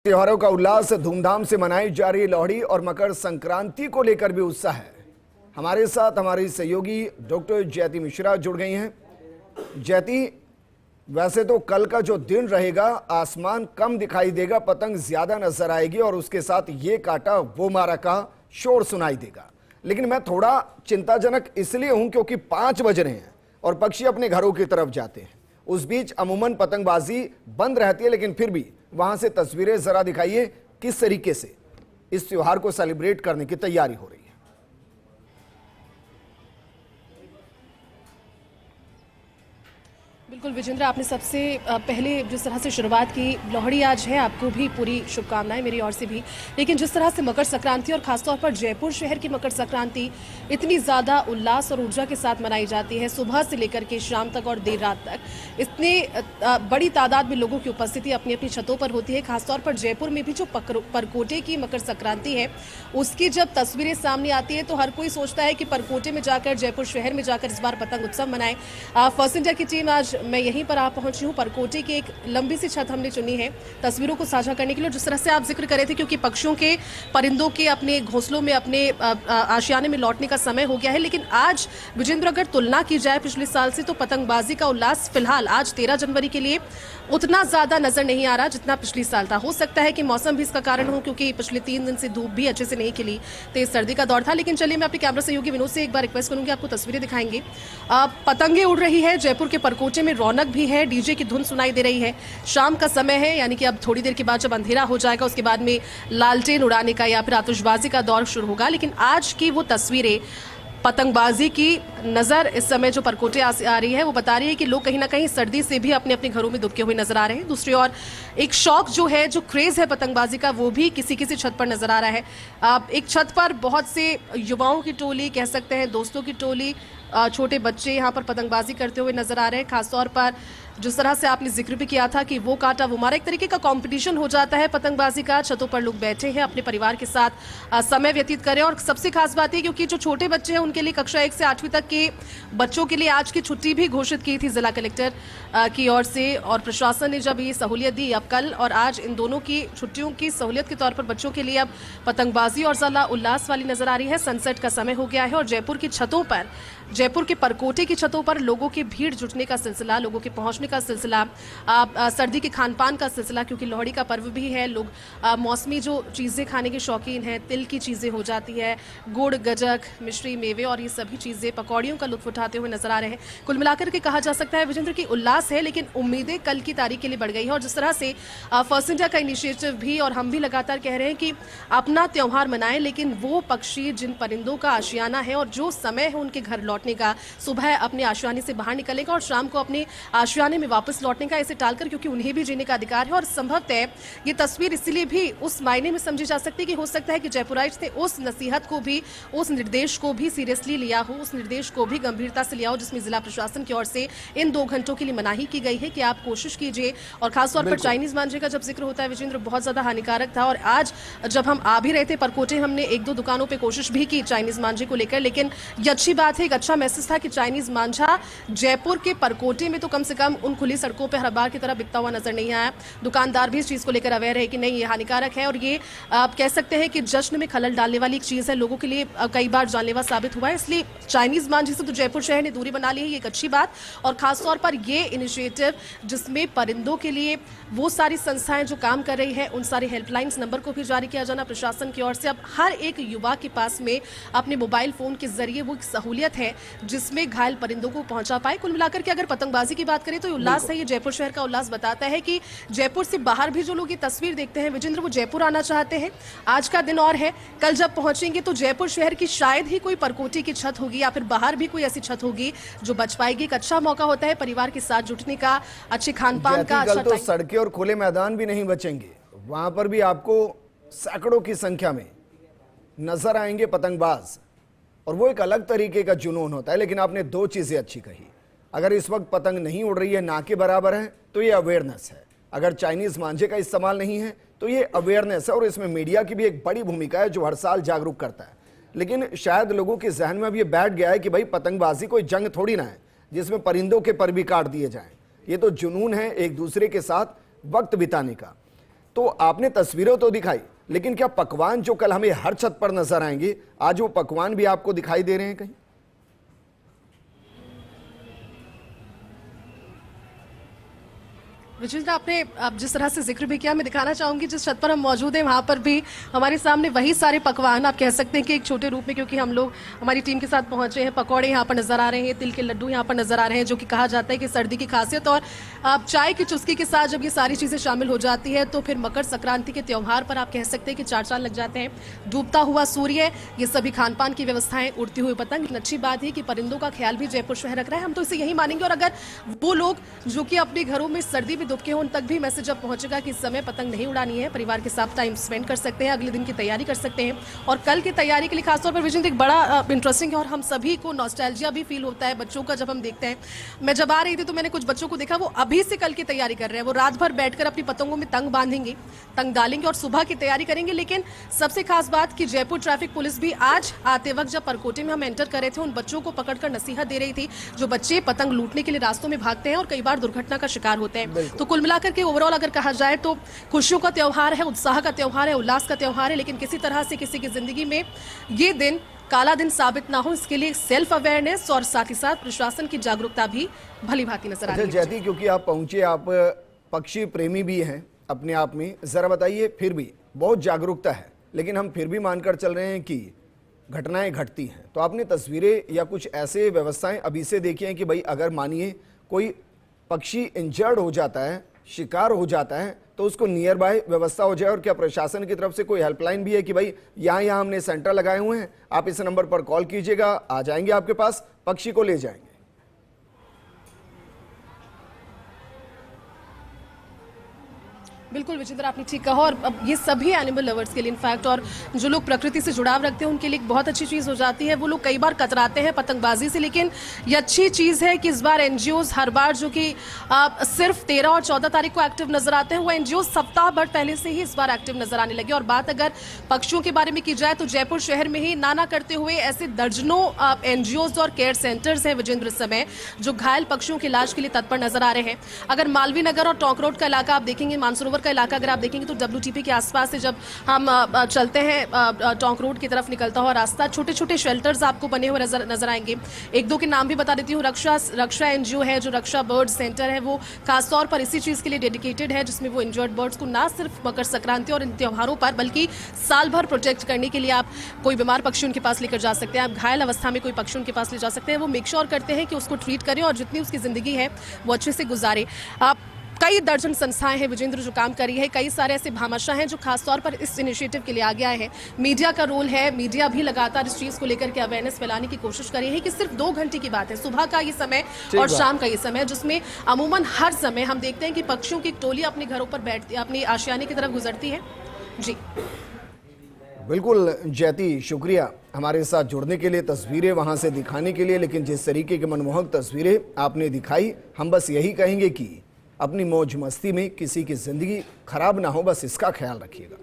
त्योहारों का उल्लास धूमधाम से मनाई जा रही लोहड़ी और मकर संक्रांति को लेकर भी उत्साह है। हमारे साथ हमारी सहयोगी डॉक्टर जयती मिश्रा जुड़ गई हैं। जयती, वैसे तो कल का जो दिन रहेगा आसमान कम दिखाई देगा, पतंग ज्यादा नजर आएगी और उसके साथ ये काटा वो मारा का शोर सुनाई देगा। लेकिन मैं थोड़ा चिंताजनक इसलिए हूं क्योंकि 5 बज रहे हैं और पक्षी अपने घरों की तरफ जाते हैं। उस बीच अमूमन पतंगबाजी बंद रहती है, लेकिन फिर भी वहां से तस्वीरें जरा दिखाइए किस तरीके से इस त्योहार को सेलिब्रेट करने की तैयारी हो रही है। बिल्कुल विजेंद्र, आपने सबसे पहले जिस तरह से शुरुआत की, लोहड़ी आज है, आपको भी पूरी शुभकामनाएं मेरी ओर से भी। लेकिन जिस तरह से मकर संक्रांति और खासतौर पर जयपुर शहर की मकर संक्रांति इतनी ज़्यादा उल्लास और ऊर्जा के साथ मनाई जाती है, सुबह से लेकर के शाम तक और देर रात तक, इतने बड़ी तादाद में लोगों की उपस्थिति अपनी अपनी छतों पर होती है। खासतौर पर जयपुर में भी जो परकोटे की मकर संक्रांति है, उसकी जब तस्वीरें सामने आती है तो हर कोई सोचता है कि परकोटे में जाकर, जयपुर शहर में जाकर इस बार पतंग उत्सव मनाएं। फर्स्ट इंडिया की टीम आज मैं यहीं पर आप पहुंची हूं। परकोटे की एक लंबी सी छत हमने चुनी है तस्वीरों को साझा करने के लिए। जिस तरह से आप जिक्र कर रहे थे, क्योंकि पक्षियों के, परिंदों के अपने घोंसलों में, अपने आशियाने में लौटने का समय हो गया है। लेकिन आज विजेंद्र, अगर तुलना की जाए पिछले साल से, तो पतंगबाजी का उल्लास फिलहाल आज 13 जनवरी के लिए उतना ज्यादा नजर नहीं आ रहा जितना पिछले साल था। हो सकता है कि मौसम भी इसका कारण हो, क्योंकि पिछले 3 दिन से धूप भी अच्छे से नहीं खिली, तेज सर्दी का दौर था। लेकिन चलिए, मैं अपने कैमरा सहयोगी विनोद से एक बार रिक्वेस्ट करूंगी, आपको तस्वीरें दिखाएंगे। पतंगे उड़ रही है, जयपुर के परकोटे में रौनक भी है, डीजे की धुन सुनाई दे रही है। शाम का समय है, यानी कि अब थोड़ी देर के बाद जब अंधेरा हो जाएगा, उसके बाद में लालटेन उड़ाने का या फिर आतिशबाजी का दौर शुरू होगा। लेकिन आज की वो तस्वीरें पतंगबाजी की नज़र इस समय जो परकोटे आ रही है, वो बता रही है कि लोग कहीं ना कहीं सर्दी से भी अपने अपने घरों में दुबके हुए नजर आ रहे हैं। दूसरी ओर एक शौक जो है, जो क्रेज़ है पतंगबाजी का, वो भी किसी किसी छत पर नजर आ रहा है। एक छत पर बहुत से युवाओं की टोली, कह सकते हैं दोस्तों की टोली, छोटे बच्चे यहाँ पर पतंगबाजी करते हुए नजर आ रहे हैं। खासतौर पर जिस तरह से आपने जिक्र भी किया था कि वो काटा वो मारा, एक तरीके का कंपटीशन हो जाता है पतंगबाजी का। छतों पर लोग बैठे हैं, अपने परिवार के साथ समय व्यतीत करें। और सबसे खास बात है, क्योंकि जो छोटे बच्चे हैं उनके लिए कक्षा 1 से 8वीं तक के बच्चों के लिए आज की छुट्टी भी घोषित की थी जिला कलेक्टर की ओर से, और प्रशासन ने जब ये सहूलियत दी, अब कल और आज इन दोनों की छुट्टियों की सहूलियत के तौर पर बच्चों के लिए अब पतंगबाजी और ज्यादा उल्लास वाली नजर आ रही है। सनसेट का समय हो गया है और जयपुर की छतों पर, जयपुर के परकोटे की छतों पर लोगों की भीड़ जुटने का सिलसिला, लोगों के पहुंचने का सिलसिला, सर्दी के खान पान का सिलसिला, क्योंकि लोहड़ी का पर्व भी है। लोग मौसमी जो चीज़ें खाने के शौकीन हैं, तिल की चीज़ें हो जाती है, गुड़, गजक, मिश्री, मेवे और ये सभी चीज़ें, पकौड़ियों का लुत्फ उठाते हुए नजर आ रहे हैं। कुल मिलाकर के कहा जा सकता है विजेंद्र की उल्लास है, लेकिन उम्मीदें कल की तारीख के लिए बढ़ गई है। और जिस तरह से फर्स्ट इंडिया का इनिशिएटिव भी, और हम भी लगातार कह रहे हैं कि अपना त्यौहार मनाएं, लेकिन वो पक्षी, जिन परिंदों का आशियाना है और जो समय है उनके घर लौटने का, सुबह अपने आशियाने से बाहर निकलेगा और शाम को अपने आशियाने में वापस लौटने का, इसे टालकर, क्योंकि उन्हें भी जीने का अधिकार है। और संभवतः ये तस्वीर इसलिए भी उस मायने में समझी जा सकती है कि हो सकता है कि जयपुराइट्स ने उस नसीहत को भी, उस निर्देश को भी सीरियसली लिया हो, उस निर्देश को भी गंभीरता से लिया हो, जिसमें जिला प्रशासन की ओर से इन 2 घंटों के लिए मनाही की गई है कि आप कोशिश कीजिए। और खासतौर पर चाइनीज मांझे का जब जिक्र होता है विजेंद्र, बहुत ज्यादा हानिकारक था। और आज जब हम आ भी रहे थे परकोटे, हमने 1-2 दुकानों पर कोशिश भी की चाइनीज मांझे को लेकर, लेकिन ये अच्छी बात है, एक अच्छा मैसेज था कि चाइनीज मांझा जयपुर के परकोटे में तो कम से कम उन खुली सड़कों पर हर बार की तरह बिकता हुआ नजर नहीं आया। दुकानदार भी इस चीज को लेकर अवेयर है कि नहीं, ये हानिकारक है और ये आप कह सकते हैं कि जश्न में खलल डालने वाली एक चीज है, लोगों के लिए कई बार जानलेवा साबित हुआ है। इसलिए चाइनीज मांझे से तो जयपुर शहर ने दूरी बना ली है, ये एक अच्छी बात। और खासतौर पर ये इनिशिएटिव, जिसमें परिंदों के लिए वो सारी संस्थाएं जो काम कर रही है, उन सारे हेल्पलाइंस नंबर को भी जारी किया जाना प्रशासन की ओर से। अब हर एक युवा के पास में अपने मोबाइल फोन के जरिए वो एक सहूलियत है जिसमें घायल परिंदों को पहुंचा पाए। कुल मिलाकर के अगर पतंगबाजी की बात करें तो उल्लास है, ये जयपुर शहर का उल्लास बताता है कि जयपुर से बाहर भी जो लोग ये तस्वीर देखते हैं विजेंद्र, वो जयपुर आना चाहते हैं। आज का दिन और है, कल जब पहुंचेंगे तो जयपुर शहर की शायद ही कोई परकोटे की छत होगी या फिर बाहर भी कोई ऐसी छत होगी जो बच पाएगी। एक अच्छा मौका होता है परिवार के साथ जुटने का, अच्छे खान पान का। कल तो सड़कें और खुले मैदान भी नहीं बचेंगे, वहां पर भी आपको सैकड़ों की संख्या में नजर आएंगे पतंगबाज, और वो एक अलग तरीके का जुनून होता है। लेकिन आपने 2 चीजें अच्छी कही, अगर इस वक्त पतंग नहीं उड़ रही है, ना के बराबर है, तो ये अवेयरनेस है। अगर चाइनीज मांझे का इस्तेमाल नहीं है तो ये अवेयरनेस है, और इसमें मीडिया की भी एक बड़ी भूमिका है जो हर साल जागरूक करता है। लेकिन शायद लोगों के जहन में अब ये बैठ गया है कि भाई पतंगबाजी कोई जंग थोड़ी ना है जिसमें परिंदों के पर भी काट दिए जाएं। ये तो जुनून है एक दूसरे के साथ वक्त बिताने का। तो आपने तस्वीरें तो दिखाई, लेकिन क्या पकवान जो कल हमें हर छत पर नजर आएंगे, आज वो पकवान भी आपको दिखाई दे रहे हैं कहीं? विजेंद्र, आपने अब जिस तरह से जिक्र भी किया, मैं दिखाना चाहूंगी जिस छत पर हम मौजूद हैं वहां पर भी हमारे सामने वही सारे पकवान आप कह सकते हैं कि एक छोटे रूप में, क्योंकि हम लोग हमारी टीम के साथ पहुंचे हैं। पकौड़े यहाँ पर नजर आ रहे हैं, तिल के लड्डू यहाँ पर नजर आ रहे हैं, जो कि कहा जाता है कि सर्दी की खासियत और चाय की चुस्की के साथ जब ये सारी चीजें शामिल हो जाती है तो फिर मकर संक्रांति के त्यौहार पर आप कह सकते हैं कि चार चांद लग जाते हैं। डूबता हुआ सूर्य, ये सभी खान पान की व्यवस्थाएं, उड़ती हुई पतंग। लेकिन अच्छी बात है कि परिंदों का ख्याल भी जयपुर शहर रख रहा है, हम तो इसे यही मानेंगे। और अगर वो लोग जो कि अपने घरों में सर्दी में दुबके हों, उन तक भी मैसेज अब पहुंचेगा कि इस समय पतंग नहीं उड़ानी है, परिवार के साथ टाइम स्पेंड कर सकते हैं, अगले दिन की तैयारी कर सकते हैं। और कल की तैयारी के लिए खासतौर पर विजेंद्र एक बड़ा इंटरेस्टिंग है और हम सभी को नॉस्टैल्जिया भी फील होता है बच्चों का जब हम देखते हैं। मैं जब आ रही थी तो मैंने कुछ बच्चों को देखा, वो अभी से कल की तैयारी कर रहे हैं। वो रात भर बैठकर अपनी पतंगों में तंग बांधेंगे, तंग डालेंगे और सुबह की तैयारी करेंगे। लेकिन सबसे खास बात कि जयपुर ट्रैफिक पुलिस भी आज आते वक्त जब परकोटे में हम एंटर कर रहे थे, उन बच्चों को पकड़कर नसीहत दे रही थी, जो बच्चे पतंग लूटने के लिए रास्तों में भागते हैं और कई बार दुर्घटना का शिकार होते हैं। तो कुल मिलाकर के ओवरऑल अगर कहा जाए तो खुशियों का त्योहार है, उत्साह का त्योहार है, उल्लास का त्योहार है। लेकिन किसी तरह से किसी की जिंदगी में ये दिन काला दिन साबित ना हो, इसके लिए सेल्फ अवेयरनेस और साथ ही साथ प्रशासन की जागरूकता भी भली भांति नजर आ रही है। जयती, क्योंकि आप पहुंचे, आप पक्षी प्रेमी भी हैं अपने आप में, जरा बताइए, फिर भी बहुत जागरूकता है, लेकिन हम फिर भी मानकर चल रहे हैं कि घटनाएं घटती हैं। तो आपने तस्वीरें या कुछ ऐसे व्यवस्थाएं अभी से देखी हैं कि भाई अगर मानिए कोई पक्षी इंजर्ड हो जाता है, शिकार हो जाता है, तो उसको नियर बाय व्यवस्था हो जाए? और क्या प्रशासन की तरफ से कोई हेल्पलाइन भी है कि भाई यहाँ हमने सेंटर लगाए हुए हैं, आप इस नंबर पर कॉल कीजिएगा, आ जाएंगे आपके पास, पक्षी को ले जाएंगे? बिल्कुल विजेंद्र, आपने ठीक कहा। और अब ये सभी एनिमल लवर्स के लिए इनफैक्ट, और जो लोग प्रकृति से जुड़ाव रखते हैं उनके लिए एक बहुत अच्छी चीज़ हो जाती है। वो लोग कई बार कतराते हैं पतंगबाजी से, लेकिन ये अच्छी चीज़ है कि इस बार एनजीओज हर बार जो कि सिर्फ 13 और 14 तारीख को एक्टिव नजर आते हैं, वो एनजीओ सप्ताह भर पहले से ही इस बार एक्टिव नजर आने लगे। और बात अगर पक्षियों के बारे में की जाए तो जयपुर शहर में ही नाना करते हुए ऐसे दर्जनों एनजीओज और केयर सेंटर्स हैं विजेंद्र इस समय, जो घायल पक्षियों के इलाज के लिए तत्पर नजर आ रहे हैं। अगर मालवीय नगर और टोंक रोड का इलाका आप देखेंगे, मानसरोवर का इलाका अगर आप देखेंगे, तो WTP के आसपास से जब हम चलते हैं, टोंक रोड की तरफ निकलता हुआ रास्ता, छोटे छोटे शेल्टर्स आपको बने हुए नजर आएंगे। एक दो के नाम भी बता देती हूँ। रक्षा एनजीओ है, जो रक्षा बर्ड सेंटर है, वो खासतौर पर इसी चीज के लिए डेडिकेटेड है, जिसमें वो इंजर्ड बर्ड्स को ना सिर्फ मकर संक्रांति और इन त्योहारों पर बल्कि साल भर प्रोटेक्ट करने के लिए आप कोई बीमार पक्षी उनके पास लेकर जा सकते हैं, आप घायल अवस्था में कोई पक्षी उनके पास ले जा सकते हैं। वो मेक श्योर करते हैं कि उसको ट्रीट करें और जितनी उसकी जिंदगी है वो अच्छे से गुजारे। आप कई दर्जन संस्थाएं हैं विजेंद्र जो काम कर रही है, कई सारे ऐसे भामाशाह हैं जो खासतौर पर इस इनिशिएटिव के लिए आगे आए हैं। मीडिया का रोल है, मीडिया भी लगातार इस चीज को लेकर के अवेयरनेस फैलाने की कोशिश कर रही है कि सिर्फ 2 घंटे की बात है, सुबह का ये समय और शाम का ये समय, जिसमें अमूमन हर समय हम देखते हैं कि पक्षियों की एक टोली अपने घरों पर बैठती है, अपनी आशियाने की तरफ गुजरती है। जी बिल्कुल जयती, शुक्रिया हमारे साथ जुड़ने के लिए, तस्वीरें वहां से दिखाने के लिए। लेकिन जिस तरीके की मनमोहक तस्वीरें आपने दिखाई, हम बस यही कहेंगे कि अपनी मौज मस्ती में किसी की जिंदगी खराब ना हो, बस इसका ख्याल रखिएगा।